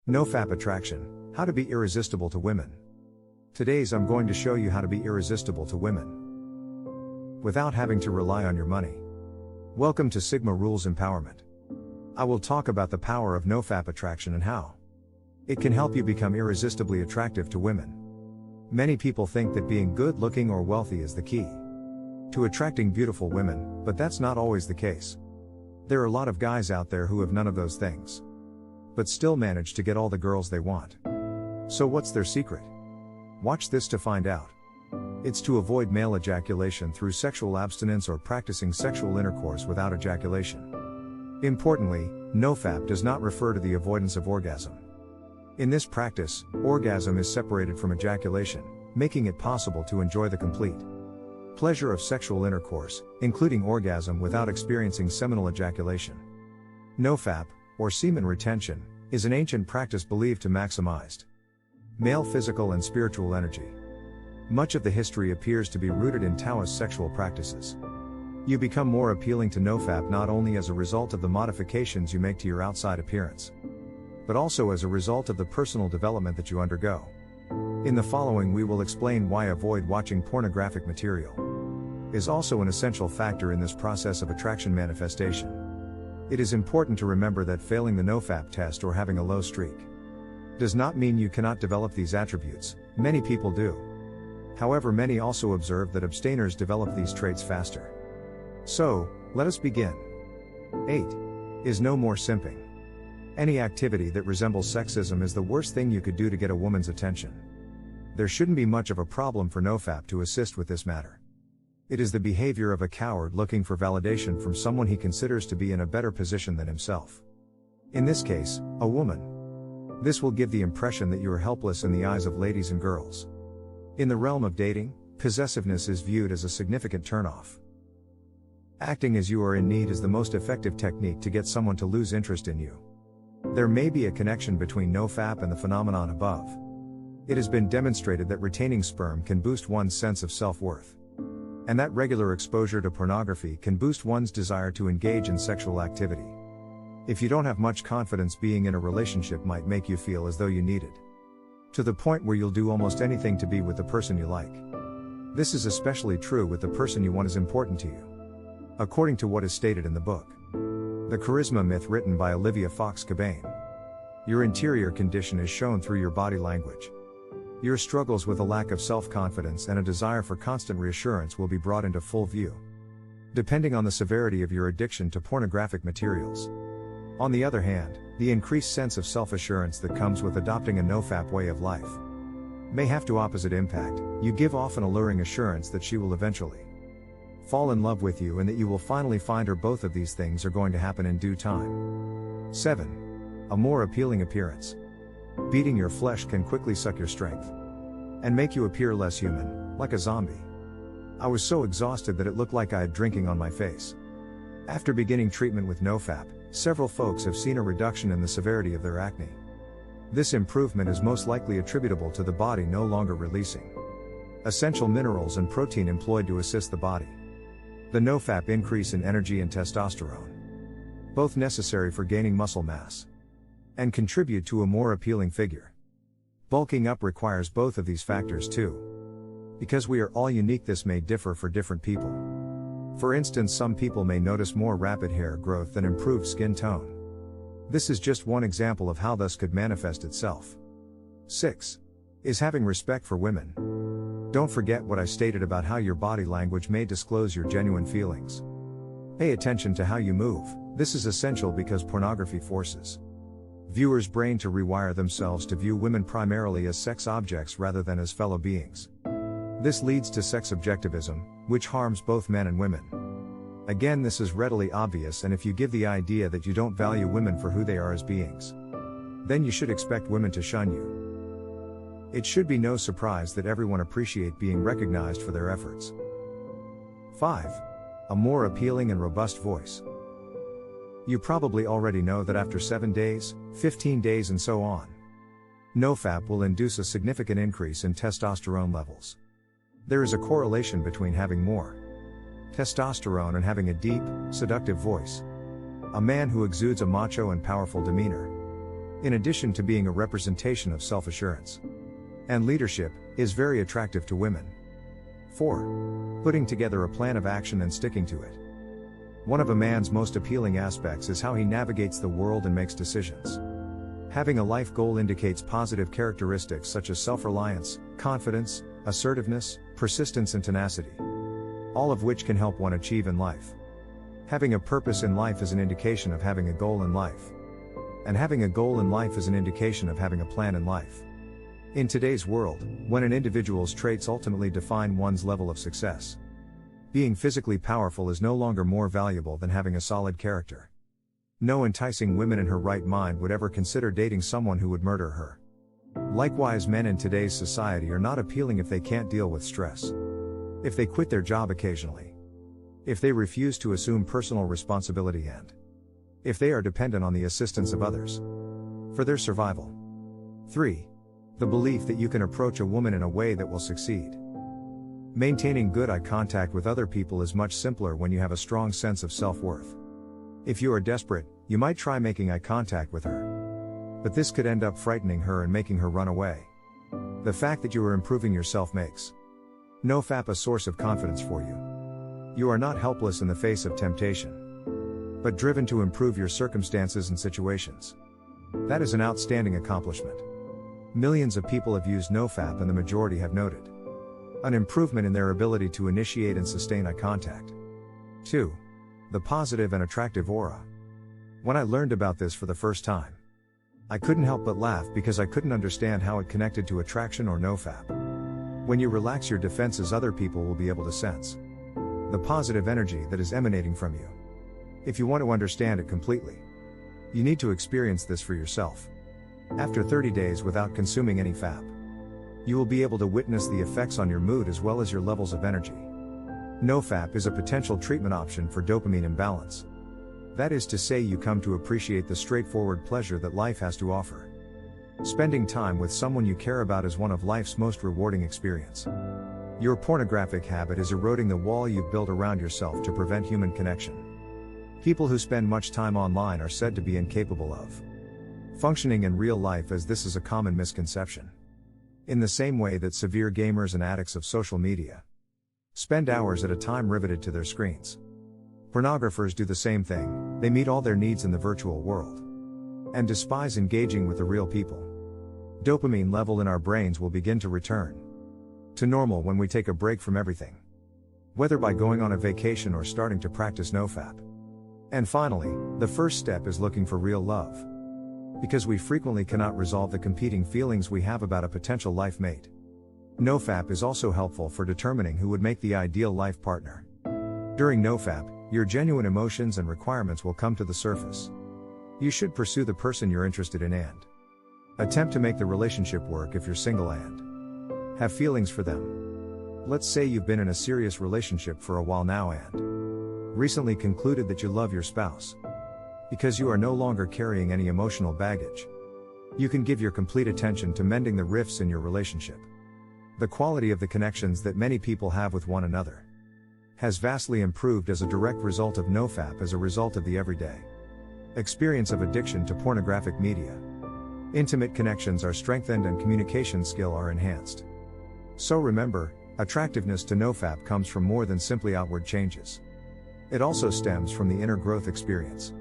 NoFap attraction, how to be irresistible to women. Today's I'm going to show you how to be irresistible to women without having to rely on your money. Welcome to Sigma Rules Empowerment. I will talk about the power of NoFap attraction and how it can help you become irresistibly attractive to women. Many people think that being good looking or wealthy is the key to attracting beautiful women, but that's not always the case. There are a lot of guys out there who have none of those things, but still manage to get all the girls they want. So what's their secret? Watch this to find out. It's to avoid male ejaculation through sexual abstinence or practicing sexual intercourse without ejaculation. Importantly, NoFap does not refer to the avoidance of orgasm. In this practice, orgasm is separated from ejaculation, making it possible to enjoy the complete pleasure of sexual intercourse, including orgasm without experiencing seminal ejaculation. NoFap, or semen retention, is an ancient practice believed to maximize male physical and spiritual energy. Much of the history appears to be rooted in Taoist sexual practices. You become more appealing to NoFap not only as a result of the modifications you make to your outside appearance, but also as a result of the personal development that you undergo. In the following we will explain why avoid watching pornographic material is also an essential factor in this process of attraction manifestation. It is important to remember that failing the NoFap test or having a low streak does not mean you cannot develop these attributes. Many people do. However, many also observe that abstainers develop these traits faster. So, let us begin. 8. Is no more simping. Any activity that resembles sexism is the worst thing you could do to get a woman's attention. There shouldn't be much of a problem for NoFap to assist with this matter. It is the behavior of a coward looking for validation from someone he considers to be in a better position than himself. In this case, a woman. This will give the impression that you are helpless in the eyes of ladies and girls. In the realm of dating, possessiveness is viewed as a significant turnoff. Acting as you are in need is the most effective technique to get someone to lose interest in you. There may be a connection between NoFap and the phenomenon above. It has been demonstrated that retaining sperm can boost one's sense of self-worth, and that regular exposure to pornography can boost one's desire to engage in sexual activity. If you don't have much confidence, being in a relationship might make you feel as though you need it, to the point where you'll do almost anything to be with the person you like. This is especially true with the person you want is important to you. According to what is stated in the book, The Charisma Myth, written by Olivia Fox Cabane, your interior condition is shown through your body language. Your struggles with a lack of self-confidence and a desire for constant reassurance will be brought into full view, depending on the severity of your addiction to pornographic materials. On the other hand, the increased sense of self-assurance that comes with adopting a NoFap way of life may have to opposite impact. You give off an alluring assurance that she will eventually fall in love with you and that you will finally find her. Both of these things are going to happen in due time. 7. A more appealing appearance. Beating your flesh can quickly suck your strength and make you appear less human, like a zombie. I was so exhausted that it looked like I had drinking on my face. After beginning treatment with NoFap, several folks have seen a reduction in the severity of their acne. This improvement is most likely attributable to the body no longer releasing essential minerals and protein employed to assist the body. The NoFap increase in energy and testosterone, both necessary for gaining muscle mass, and contribute to a more appealing figure. Bulking up requires both of these factors too. Because we are all unique, this may differ for different people. For instance, some people may notice more rapid hair growth than improved skin tone. This is just one example of how this could manifest itself. 6. Is having respect for women. Don't forget what I stated about how your body language may disclose your genuine feelings. Pay attention to how you move. This is essential because pornography forces viewers' brain to rewire themselves to view women primarily as sex objects rather than as fellow beings. This leads to sex objectivism, which harms both men and women. Again, this is readily obvious, and if you give the idea that you don't value women for who they are as beings, then you should expect women to shun you. It should be no surprise that everyone appreciates being recognized for their efforts. 5. A more appealing and robust voice. You probably already know that after 7 days, 15 days and so on, NoFap will induce a significant increase in testosterone levels. There is a correlation between having more testosterone and having a deep, seductive voice. A man who exudes a macho and powerful demeanor in addition to being a representation of self-assurance and leadership, is very attractive to women. 4. Putting together a plan of action and sticking to it. One of a man's most appealing aspects is how he navigates the world and makes decisions. Having a life goal indicates positive characteristics such as self-reliance, confidence, assertiveness, persistence and tenacity, all of which can help one achieve in life. Having a purpose in life is an indication of having a goal in life. And having a goal in life is an indication of having a plan in life. In today's world, when an individual's traits ultimately define one's level of success, being physically powerful is no longer more valuable than having a solid character. No enticing woman in her right mind would ever consider dating someone who would murder her. Likewise, men in today's society are not appealing if they can't deal with stress, if they quit their job occasionally, if they refuse to assume personal responsibility, and if they are dependent on the assistance of others for their survival. 3. The belief that you can approach a woman in a way that will succeed. Maintaining good eye contact with other people is much simpler when you have a strong sense of self-worth. If you are desperate, you might try making eye contact with her, but this could end up frightening her and making her run away. The fact that you are improving yourself makes NoFap a source of confidence for you. You are not helpless in the face of temptation, but driven to improve your circumstances and situations. That is an outstanding accomplishment. Millions of people have used NoFap and the majority have noted an improvement in their ability to initiate and sustain eye contact. 2. The positive and attractive aura. When I learned about this for the first time, I couldn't help but laugh because I couldn't understand how it connected to attraction or NoFap. When you relax your defenses, other people will be able to sense the positive energy that is emanating from you. If you want to understand it completely, you need to experience this for yourself. After 30 days without consuming any FAP, you will be able to witness the effects on your mood as well as your levels of energy. NoFap is a potential treatment option for dopamine imbalance. That is to say, you come to appreciate the straightforward pleasure that life has to offer. Spending time with someone you care about is one of life's most rewarding experiences. Your pornographic habit is eroding the wall you've built around yourself to prevent human connection. People who spend much time online are said to be incapable of functioning in real life, as this is a common misconception. In the same way that severe gamers and addicts of social media spend hours at a time riveted to their screens, pornographers do the same thing. They meet all their needs in the virtual world and despise engaging with the real people. Dopamine level in our brains will begin to return to normal when we take a break from everything, whether by going on a vacation or starting to practice NoFap. And finally, the first step is looking for real love, because we frequently cannot resolve the competing feelings we have about a potential life mate. NoFap is also helpful for determining who would make the ideal life partner. During NoFap, your genuine emotions and requirements will come to the surface. You should pursue the person you're interested in and attempt to make the relationship work if you're single and have feelings for them. Let's say you've been in a serious relationship for a while now and recently concluded that you love your spouse. Because you are no longer carrying any emotional baggage, you can give your complete attention to mending the rifts in your relationship. The quality of the connections that many people have with one another has vastly improved as a direct result of NoFap. As a result of the everyday experience of addiction to pornographic media, intimate connections are strengthened and communication skill are enhanced. So remember, attractiveness to NoFap comes from more than simply outward changes. It also stems from the inner growth experience.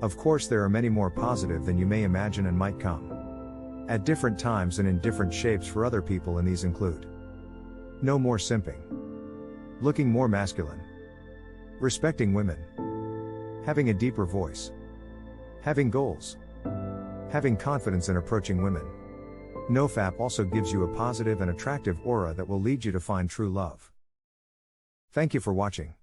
Of course, there are many more positive than you may imagine and might come at different times and in different shapes for other people, and these include: no more simping, looking more masculine, respecting women, having a deeper voice, having goals, having confidence in approaching women. NoFap also gives you a positive and attractive aura that will lead you to find true love. Thank you for watching.